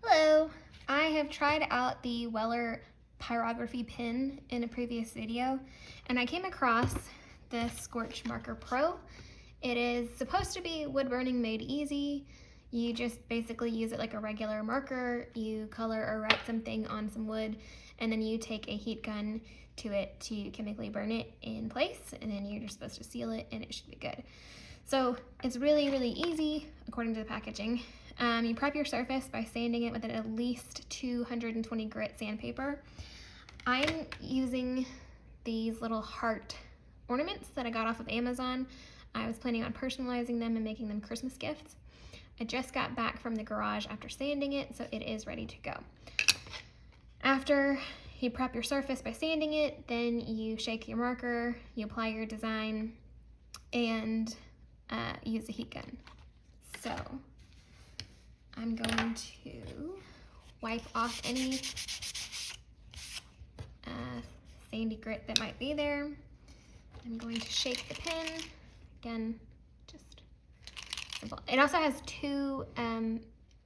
Hello! I have tried out the Weller pyrography pen in a previous video, and I came across this Scorch Marker Pro. It is supposed to be wood burning made easy. You just basically use it like a regular marker, you color or write something on some wood, and then you take a heat gun to it to chemically burn it in place, and then you're just supposed to seal it and it should be good. So it's really, really easy according to the packaging. You prep your surface by sanding it with at least 220 grit sandpaper. I'm using these little heart ornaments that I got off of Amazon. I was planning on personalizing them and making them Christmas gifts. I just got back from the garage after sanding it, so it is ready to go. After you prep your surface by sanding it, then you shake your marker, you apply your design, and use a heat gun. So I'm going to wipe off any sandy grit that might be there. I'm going to shake the pen. Again, just simple. It also has two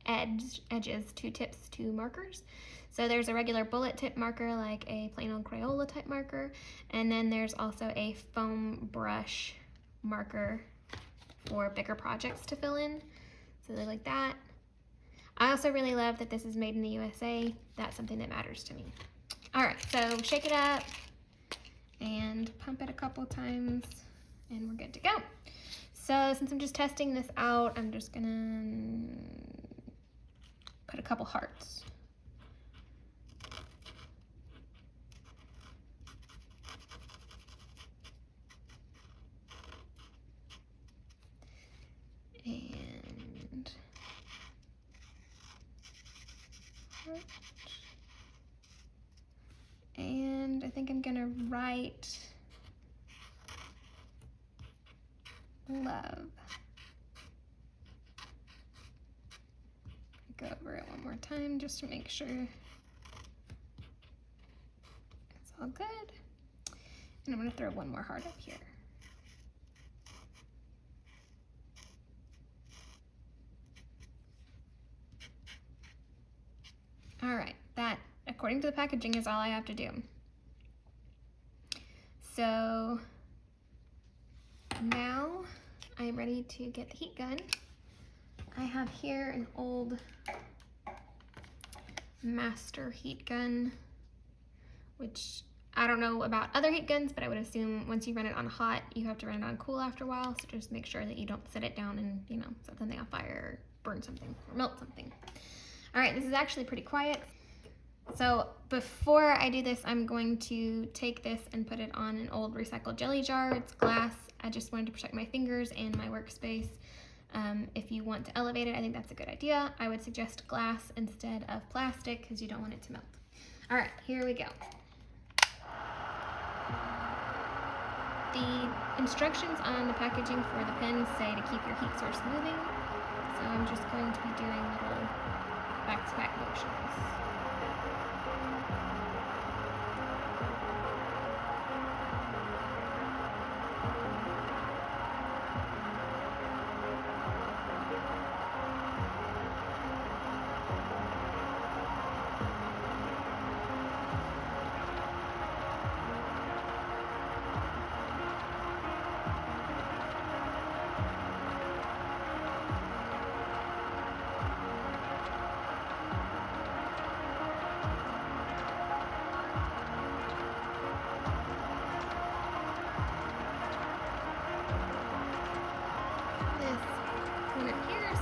edges, two tips, two markers. So there's a regular bullet tip marker, like a plain old Crayola type marker, and then there's also a foam brush marker for bigger projects to fill in. So they're like that. I also really love that this is made in the USA. That's something that matters to me. All right, so shake it up and pump it a couple times and we're good to go. So since I'm just testing this out, I'm just gonna put a couple hearts. And I think I'm gonna write love. Go over it one more time just to make sure it's all good. And I'm gonna throw one more heart up here. All right, that, according to the packaging, is all I have to do. So now I'm ready to get the heat gun. I have here an old master heat gun, which I don't know about other heat guns, but I would assume once you run it on hot, you have to run it on cool after a while. So just make sure that you don't set it down and, you know, set something on fire or burn something or melt something. All right, this is actually pretty quiet. So before I do this, I'm going to take this and put it on an old recycled jelly jar. It's glass. I just wanted to protect my fingers and my workspace. If you want to elevate it, I think that's a good idea. I would suggest glass instead of plastic because you don't want it to melt. All right, here we go. The instructions on the packaging for the pen say to keep your heat source moving. So I'm just going to be doing little back-to-back motions.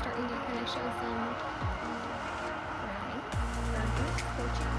Starting to kind of show some browning, scorching.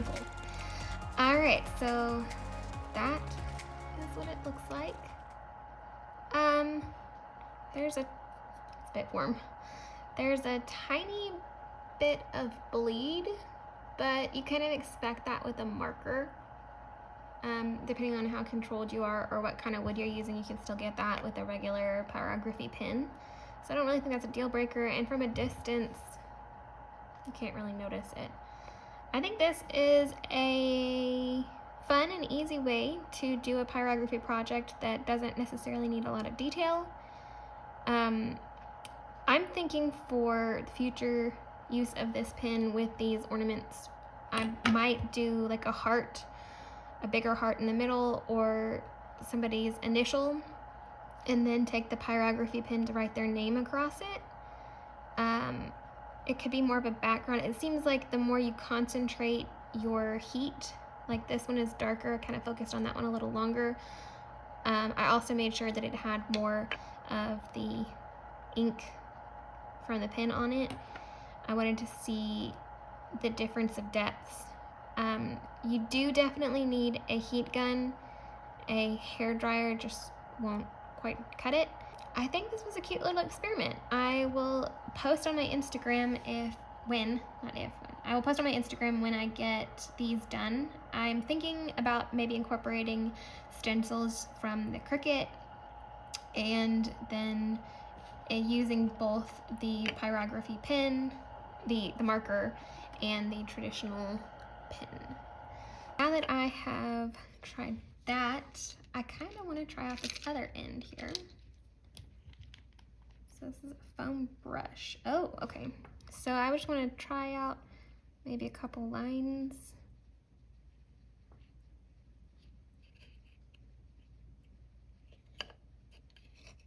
cool. All right, so that is what it looks like. It's a bit warm. There's a tiny bit of bleed, but you kind of expect that with a marker. Depending on how controlled you are or what kind of wood you're using, you can still get that with a regular pyrography pin. So I don't really think that's a deal breaker, and from a distance, you can't really notice it. I think this is a fun and easy way to do a pyrography project that doesn't necessarily need a lot of detail. I'm thinking for future use of this pin with these ornaments, I might do like a heart, a bigger heart in the middle, or somebody's initial, and then take the pyrography pin to write their name across it. It could be more of a background. It seems like the more you concentrate your heat, like this one is darker, I kind of focused on that one a little longer. I also made sure that it had more of the ink from the pen on it. I wanted to see the difference of depths. You do definitely need a heat gun. A hair dryer just won't quite cut it. I think this was a cute little experiment. I will post on my Instagram I will post on my Instagram when I get these done. I'm thinking about maybe incorporating stencils from the Cricut, and then using both the pyrography pen, the marker, and the traditional pen. Now that I have tried that, I kind of want to try out this other end here. So this is a foam brush. Oh, okay. So I just want to try out maybe a couple lines.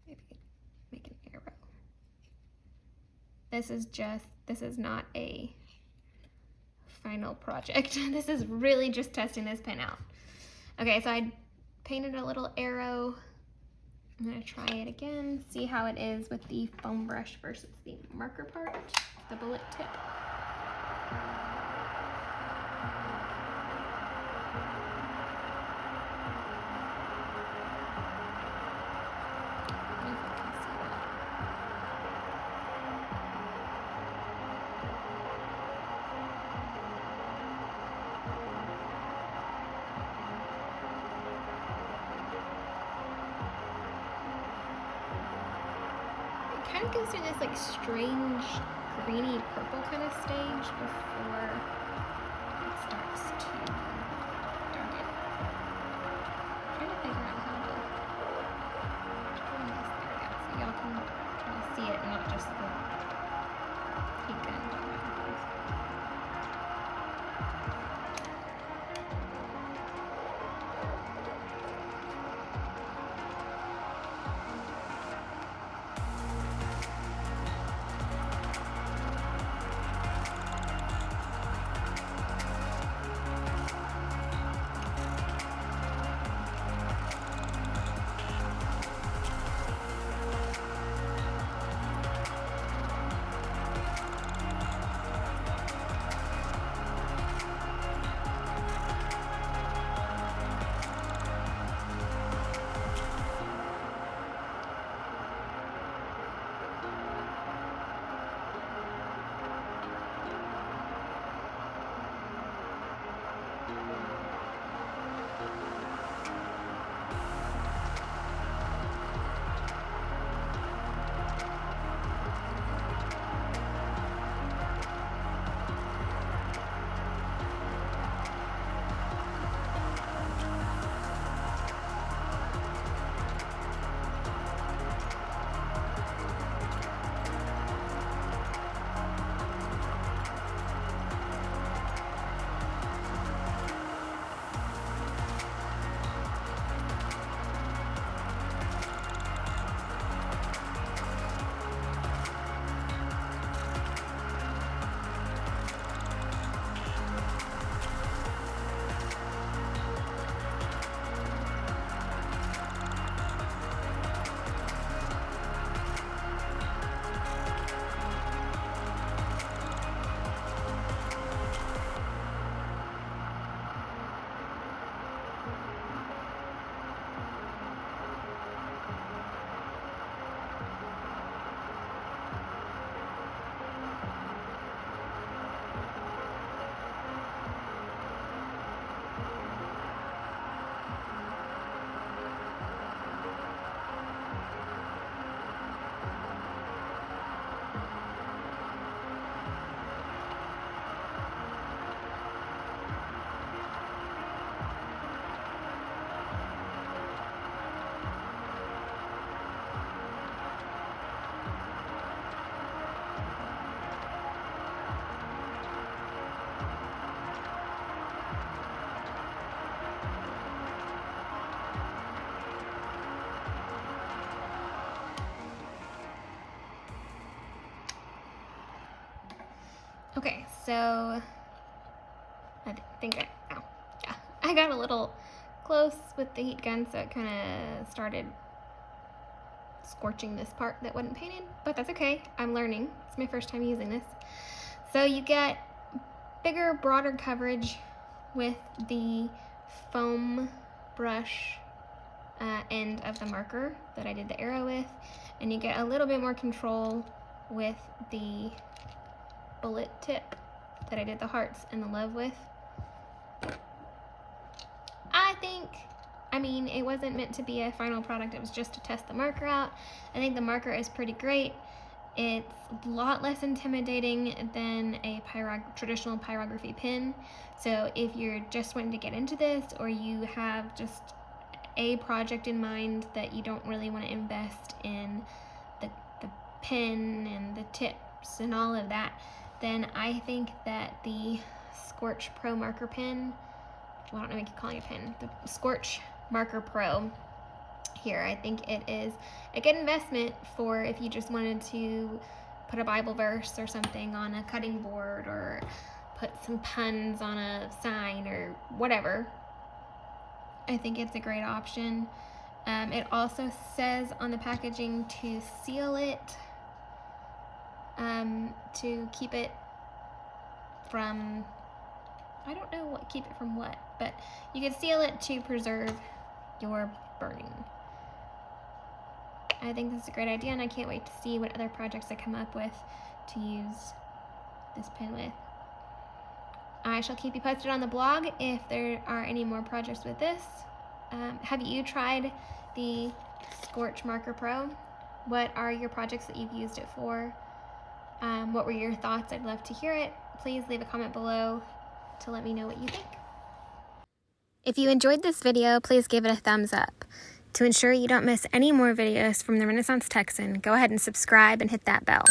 Maybe make an arrow. This is not a final project. This is really just testing this pen out. Okay, so I painted a little arrow. I'm gonna try it again, see how it is with the foam brush versus the marker part, the bullet tip. Kind of goes through this like strange greeny purple kind of stage before it starts to darken. I'm trying to figure out how to turn this. There we go. So y'all can try to see it and not just the heat gun. Okay, so I I got a little close with the heat gun, so it kind of started scorching this part that wasn't painted, but that's okay. I'm learning. It's my first time using this. So you get bigger, broader coverage with the foam brush end of the marker that I did the arrow with, and you get a little bit more control with the bullet tip that I did the hearts and the love with. I mean, it wasn't meant to be a final product, it was just to test the marker out. I think the marker is pretty great. It's a lot less intimidating than a traditional pyrography pen. So if you're just wanting to get into this, or you have just a project in mind that you don't really want to invest in the pen and the tips and all of that, then I think that the Scorch Pro marker pen, well, I don't know if I keep calling it a pen, the Scorch Marker Pro here, I think it is a good investment for if you just wanted to put a Bible verse or something on a cutting board, or put some puns on a sign or whatever. I think it's a great option. It also says on the packaging to seal it, to keep it from, I don't know what, keep it from what, but you can seal it to preserve your burning. I think this is a great idea, and I can't wait to see what other projects I come up with to use this pen with. I shall keep you posted on the blog if there are any more projects with this. Have you tried the Scorch Marker Pro? What are your projects that you've used it for? What were your thoughts? I'd love to hear it. Please leave a comment below to let me know what you think. If you enjoyed this video, please give it a thumbs up. To ensure you don't miss any more videos from the Renaissance Texan, go ahead and subscribe and hit that bell.